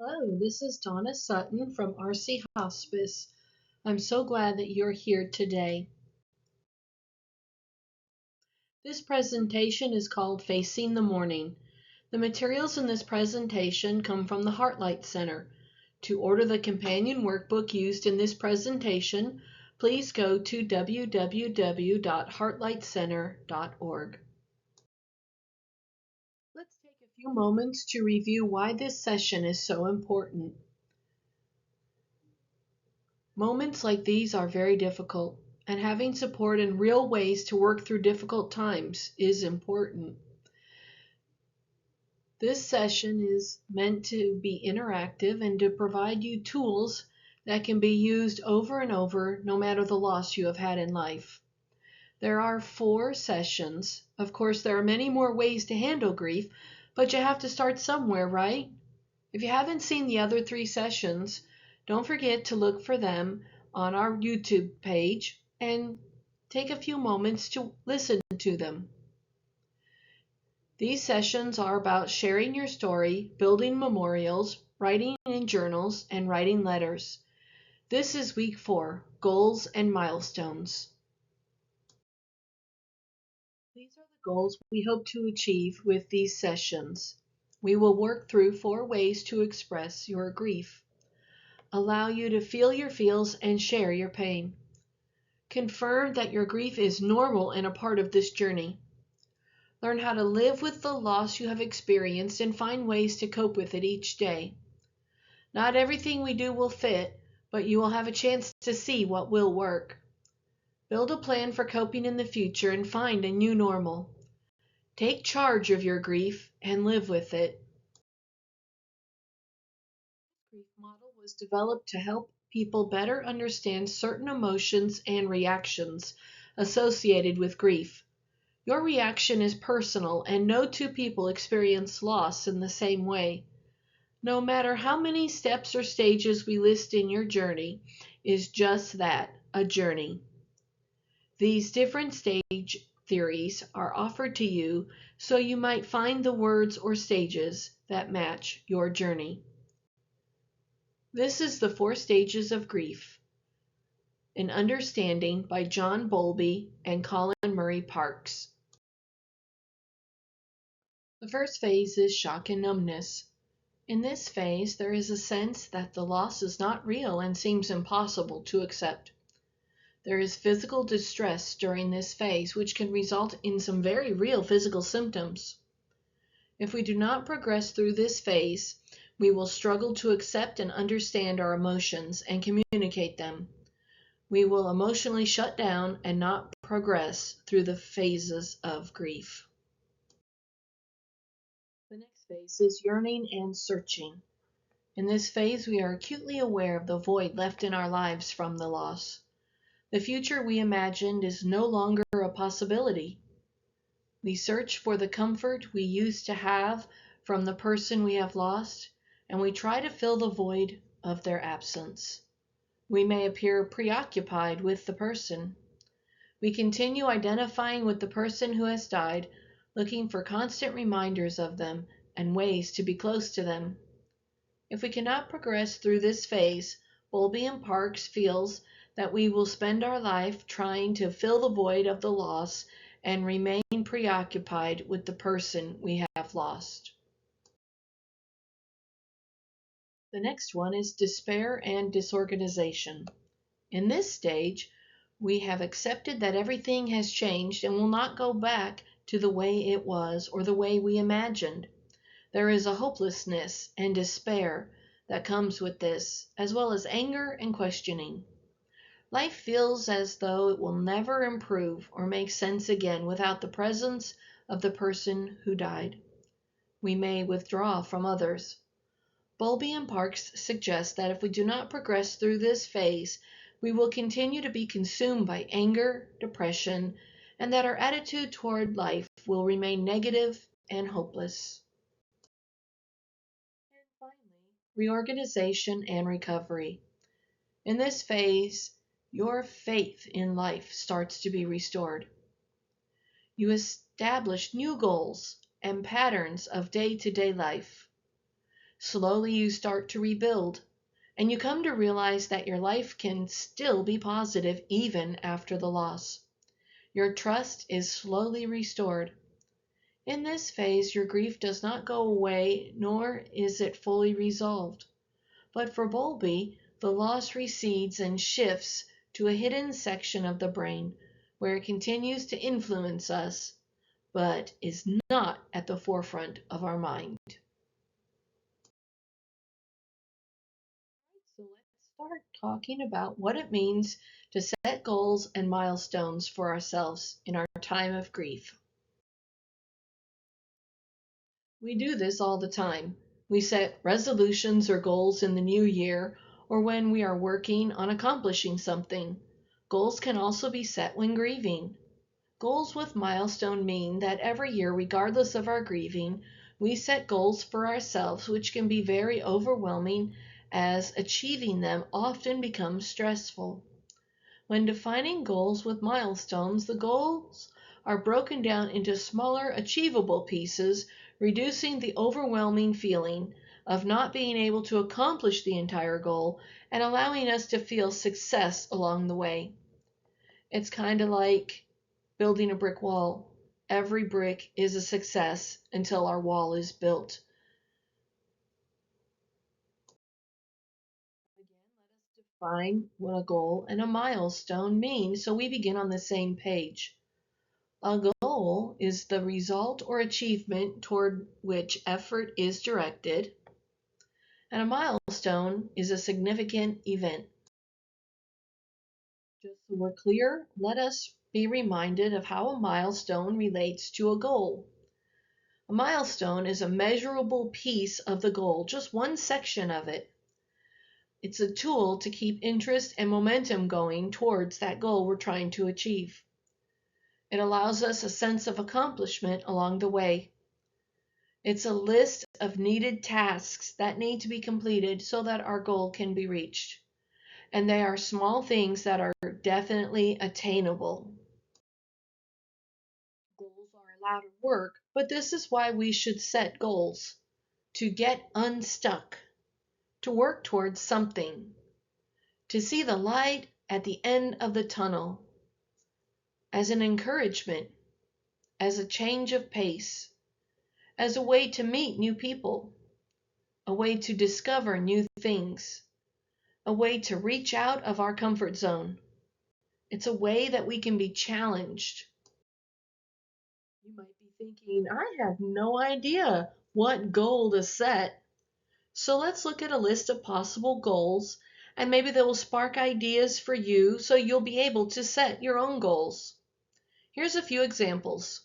Hello, this is Donna Sutton from Arcy Hospice. I'm so glad that you're here today. This presentation is called Facing the Mourning. The materials in this presentation come from the Heartlight Center. To order the companion workbook used in this presentation, please go to www.heartlightcenter.org. Let's take a few moments to review why this session is so important. Moments like these are very difficult, and having support and real ways to work through difficult times is important. This session is meant to be interactive and to provide you tools that can be used over and over no matter the loss you have had in life. There are 4 sessions. Of course, there are many more ways to handle grief, but you have to start somewhere, right? If you haven't seen the other 3 sessions, don't forget to look for them on our YouTube page and take a few moments to listen to them. These sessions are about sharing your story, building memorials, writing in journals, and writing letters. This is week 4, Goals and Milestones. These are the goals we hope to achieve with these sessions. We will work through 4 ways to express your grief. Allow you to feel your feels and share your pain. Confirm that your grief is normal and a part of this journey. Learn how to live with the loss you have experienced and find ways to cope with it each day. Not everything we do will fit, but you will have a chance to see what will work. Build a plan for coping in the future and find a new normal. Take charge of your grief and live with it. Grief model was developed to help people better understand certain emotions and reactions associated with grief. Your reaction is personal, and no 2 people experience loss in the same way. No matter how many steps or stages we list in your journey, is just that, a journey. These different stage theories are offered to you so you might find the words or stages that match your journey. This is the 4 stages of grief. An Understanding by John Bowlby and Colin Murray Parks. The first phase is shock and numbness. In this phase, there is a sense that the loss is not real and seems impossible to accept. There is physical distress during this phase, which can result in some very real physical symptoms. If we do not progress through this phase, we will struggle to accept and understand our emotions and communicate them. We will emotionally shut down and not progress through the phases of grief. The next phase is yearning and searching. In this phase, we are acutely aware of the void left in our lives from the loss. The future we imagined is no longer a possibility. We search for the comfort we used to have from the person we have lost, and we try to fill the void of their absence. We may appear preoccupied with the person. We continue identifying with the person who has died, looking for constant reminders of them and ways to be close to them. If we cannot progress through this phase, Bowlby and Parks feels that we will spend our life trying to fill the void of the loss and remain preoccupied with the person we have lost. The next one is despair and disorganization. In this stage, we have accepted that everything has changed and will not go back to the way it was or the way we imagined. There is a hopelessness and despair that comes with this, as well as anger and questioning. Life feels as though it will never improve or make sense again without the presence of the person who died. We may withdraw from others. Bowlby and Parks suggest that if we do not progress through this phase, we will continue to be consumed by anger, depression, and that our attitude toward life will remain negative and hopeless. And finally, reorganization and recovery. In this phase, your faith in life starts to be restored. You establish new goals and patterns of day-to-day life. Slowly you start to rebuild, and you come to realize that your life can still be positive even after the loss. Your trust is slowly restored. In this phase, your grief does not go away, nor is it fully resolved. But for Bowlby, the loss recedes and shifts to a hidden section of the brain where it continues to influence us, but is not at the forefront of our mind. So let's start talking about what it means to set goals and milestones for ourselves in our time of grief. We do this all the time. We set resolutions or goals in the new year or when we are working on accomplishing something. Goals can also be set when grieving. Goals with milestone mean that every year, regardless of our grieving, we set goals for ourselves, which can be very overwhelming as achieving them often becomes stressful. When defining goals with milestones, the goals are broken down into smaller, achievable pieces, reducing the overwhelming feeling of not being able to accomplish the entire goal and allowing us to feel success along the way. It's kind of like building a brick wall. Every brick is a success until our wall is built. Again, let us define what a goal and a milestone mean so we begin on the same page. A goal is the result or achievement toward which effort is directed, and a milestone is a significant event. Just so we're clear, let us be reminded of how a milestone relates to a goal. A milestone is a measurable piece of the goal, just one section of it. It's a tool to keep interest and momentum going towards that goal we're trying to achieve. It allows us a sense of accomplishment along the way. It's a list of needed tasks that need to be completed so that our goal can be reached. And they are small things that are definitely attainable. Goals are a lot of work, but this is why we should set goals. To get unstuck, to work towards something, to see the light at the end of the tunnel, as an encouragement, as a change of pace, as a way to meet new people, a way to discover new things, a way to reach out of our comfort zone. It's a way that we can be challenged. You might be thinking, I have no idea what goal to set. So let's look at a list of possible goals, and maybe they will spark ideas for you so you'll be able to set your own goals. Here's a few examples.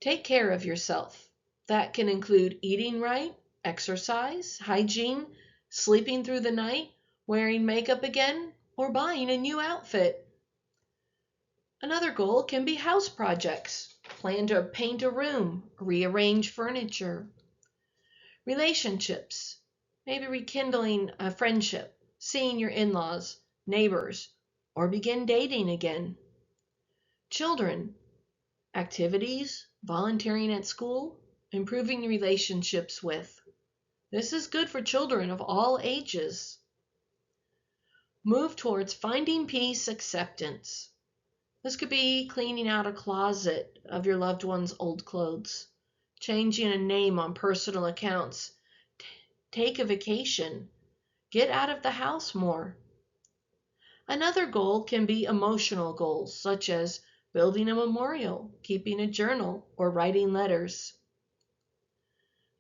Take care of yourself. That can include eating right, exercise, hygiene, sleeping through the night, wearing makeup again, or buying a new outfit. Another goal can be house projects. Plan to paint a room, rearrange furniture. Relationships. Maybe rekindling a friendship, seeing your in-laws, neighbors, or begin dating again. Children. Activities, volunteering at school, improving relationships with. This is good for children of all ages. Move towards finding peace, acceptance. This could be cleaning out a closet of your loved one's old clothes, changing a name on personal accounts, take a vacation, get out of the house more. Another goal can be emotional goals, such as building a memorial, keeping a journal, or writing letters.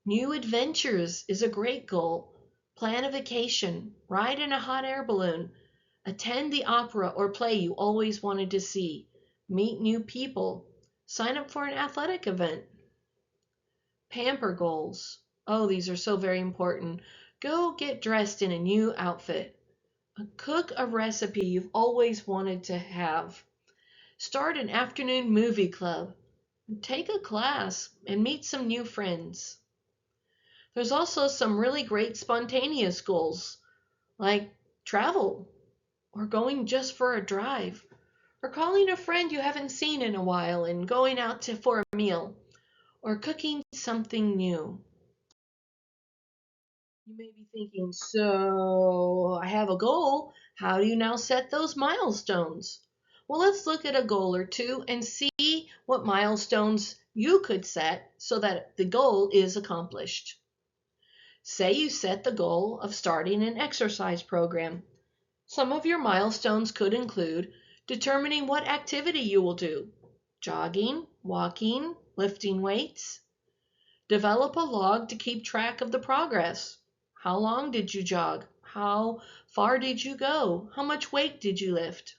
New adventures is a great goal. Plan a vacation, ride in a hot air balloon, attend the opera or play you always wanted to see, meet new people, sign up for an athletic event. Pamper goals. Oh, these are so very important. Go get dressed in a new outfit. Cook a recipe you've always wanted to have. Start an afternoon movie club. Take a class and meet some new friends. There's also some really great spontaneous goals, like travel, or going just for a drive, or calling a friend you haven't seen in a while and going out for a meal, or cooking something new. You may be thinking, so I have a goal. How do you now set those milestones? Well, let's look at a goal or two and see what milestones you could set so that the goal is accomplished. Say you set the goal of starting an exercise program. Some of your milestones could include determining what activity you will do: jogging, walking, lifting weights. Develop a log to keep track of the progress. How long did you jog? How far did you go? How much weight did you lift?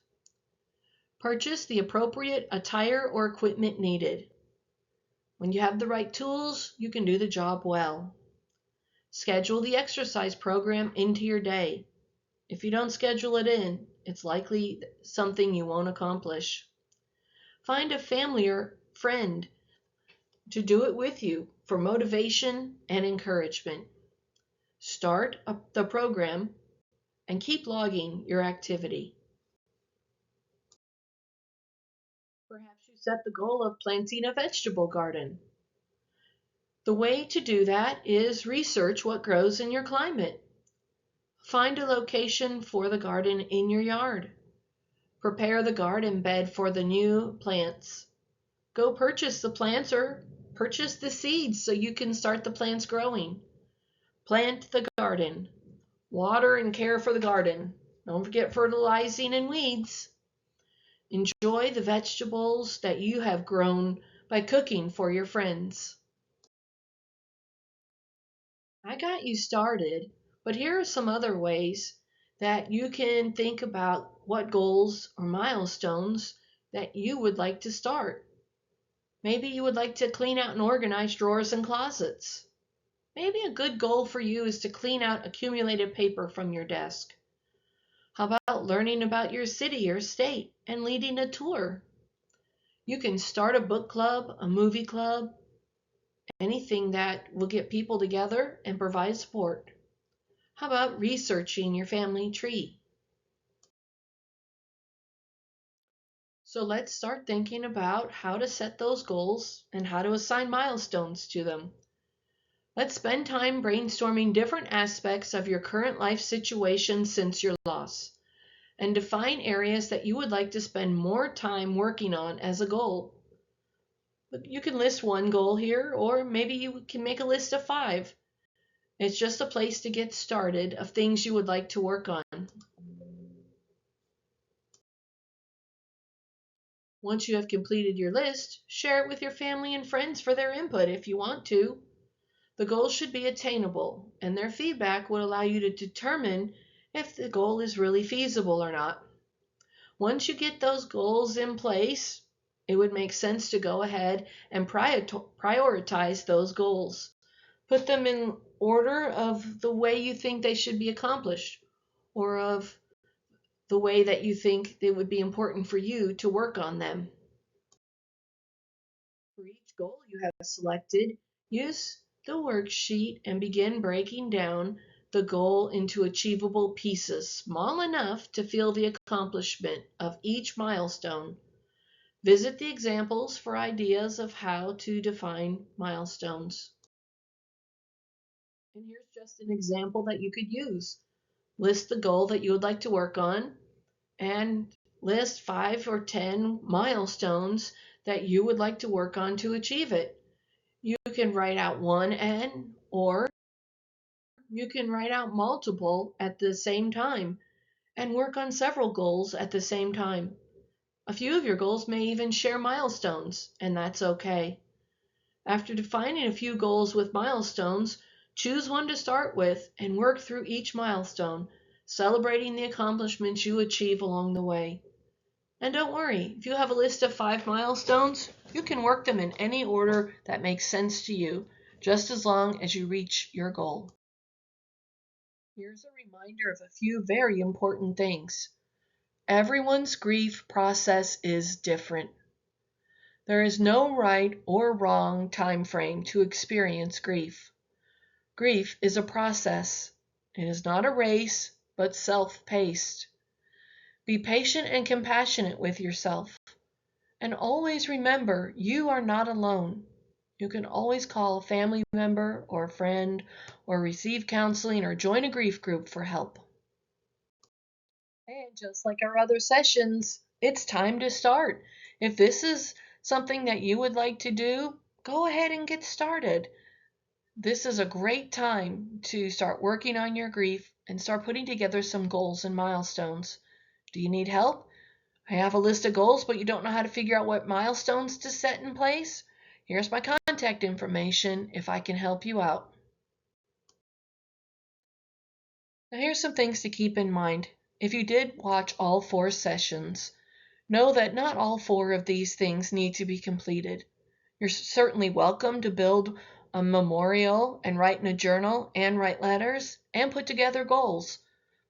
Purchase the appropriate attire or equipment needed. When you have the right tools, you can do the job well. Schedule the exercise program into your day. If you don't schedule it in, it's likely something you won't accomplish. Find a family or friend to do it with you for motivation and encouragement. Start the program and keep logging your activity. Perhaps you set the goal of planting a vegetable garden. The way to do that is research what grows in your climate. Find a location for the garden in your yard. Prepare the garden bed for the new plants. Go purchase the plants or purchase the seeds so you can start the plants growing. Plant the garden. Water and care for the garden. Don't forget fertilizing and weeds. Enjoy the vegetables that you have grown by cooking for your friends. I got you started, but here are some other ways that you can think about what goals or milestones that you would like to start. Maybe you would like to clean out and organize drawers and closets. Maybe a good goal for you is to clean out accumulated paper from your desk. How about learning about your city or state and leading a tour? You can start a book club, a movie club, anything that will get people together and provide support. How about researching your family tree? So let's start thinking about how to set those goals and how to assign milestones to them. Let's spend time brainstorming different aspects of your current life situation since your loss, and define areas that you would like to spend more time working on as a goal. You can list one goal here, or maybe you can make a list of 5. It's just a place to get started of things you would like to work on. Once you have completed your list, share it with your family and friends for their input if you want to. The goals should be attainable, and their feedback would allow you to determine if the goal is really feasible or not. Once you get those goals in place, it would make sense to go ahead and prioritize those goals. Put them in order of the way you think they should be accomplished, or of the way that you think it would be important for you to work on them. For each goal you have selected, use the worksheet and begin breaking down the goal into achievable pieces, small enough to feel the accomplishment of each milestone. Visit the examples for ideas of how to define milestones. And here's just an example that you could use. List the goal that you would like to work on and list 5 or 10 milestones that you would like to work on to achieve it. You can write out one or you can write out multiple at the same time and work on several goals at the same time. A few of your goals may even share milestones, and that's okay. After defining a few goals with milestones, choose one to start with and work through each milestone, celebrating the accomplishments you achieve along the way. And don't worry, if you have a list of 5 milestones, you can work them in any order that makes sense to you, just as long as you reach your goal. Here's a reminder of a few very important things. Everyone's grief process is different. There is no right or wrong time frame to experience grief. Grief is a process. It is not a race, but self-paced. Be patient and compassionate with yourself. And always remember, you are not alone. You can always call a family member or a friend or receive counseling or join a grief group for help. And just like our other sessions, it's time to start. If this is something that you would like to do, go ahead and get started. This is a great time to start working on your grief and start putting together some goals and milestones. Do you need help? I have a list of goals, but you don't know how to figure out what milestones to set in place? Here's my contact information if I can help you out. Now here's some things to keep in mind. If you did watch all 4 sessions, know that not all 4 of these things need to be completed. You're certainly welcome to build a memorial and write in a journal and write letters and put together goals.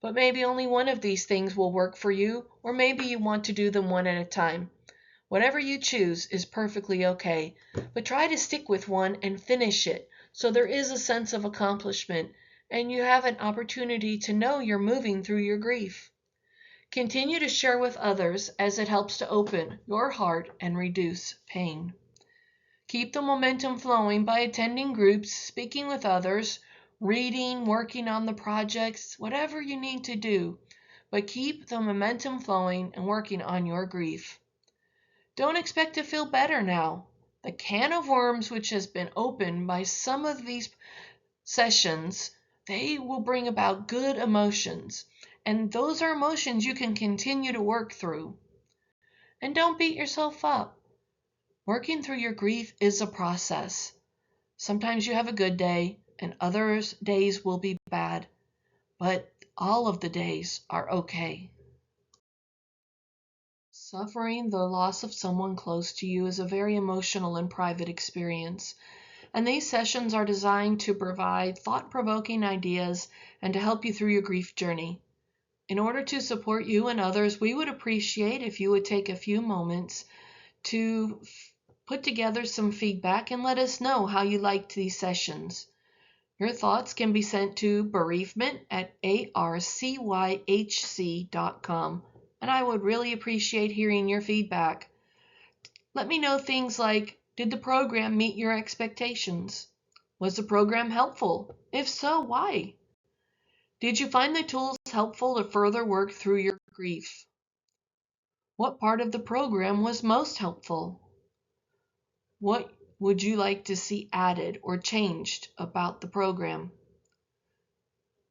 But maybe only one of these things will work for you, or maybe you want to do them one at a time. Whatever you choose is perfectly okay, but try to stick with one and finish it so there is a sense of accomplishment and you have an opportunity to know you're moving through your grief. Continue to share with others as it helps to open your heart and reduce pain. Keep the momentum flowing by attending groups, speaking with others, reading, working on the projects, whatever you need to do, but keep the momentum flowing and working on your grief. Don't expect to feel better now. The can of worms which has been opened by some of these sessions, they will bring about good emotions, and those are emotions you can continue to work through. And don't beat yourself up. Working through your grief is a process. Sometimes you have a good day, and other days will be bad, but all of the days are okay. Suffering the loss of someone close to you is a very emotional and private experience, and these sessions are designed to provide thought-provoking ideas and to help you through your grief journey. In order to support you and others, we would appreciate if you would take a few moments to put together some feedback and let us know how you liked these sessions. Your thoughts can be sent to bereavement@arcyhc.com, and I would really appreciate hearing your feedback. Let me know things like, did the program meet your expectations? Was the program helpful? If so, why? Did you find the tools helpful to further work through your grief? What part of the program was most helpful? What would you like to see added or changed about the program?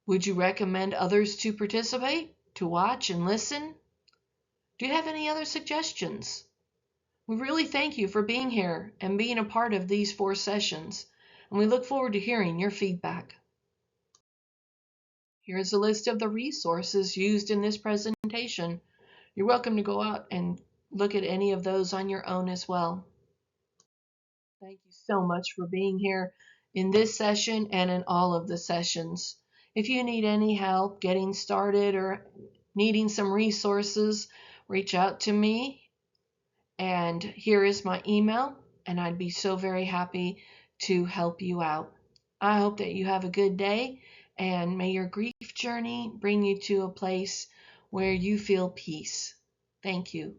Would you recommend others to participate, to watch and listen? Do you have any other suggestions? We really thank you for being here and being a part of these 4 sessions, and we look forward to hearing your feedback. Here's a list of the resources used in this presentation. You're welcome to go out and look at any of those on your own as well. Thank you so much for being here in this session and in all of the sessions. If you need any help getting started or needing some resources, reach out to me. And here is my email, and I'd be so very happy to help you out. I hope that you have a good day, and may your grief journey bring you to a place where you feel peace. Thank you.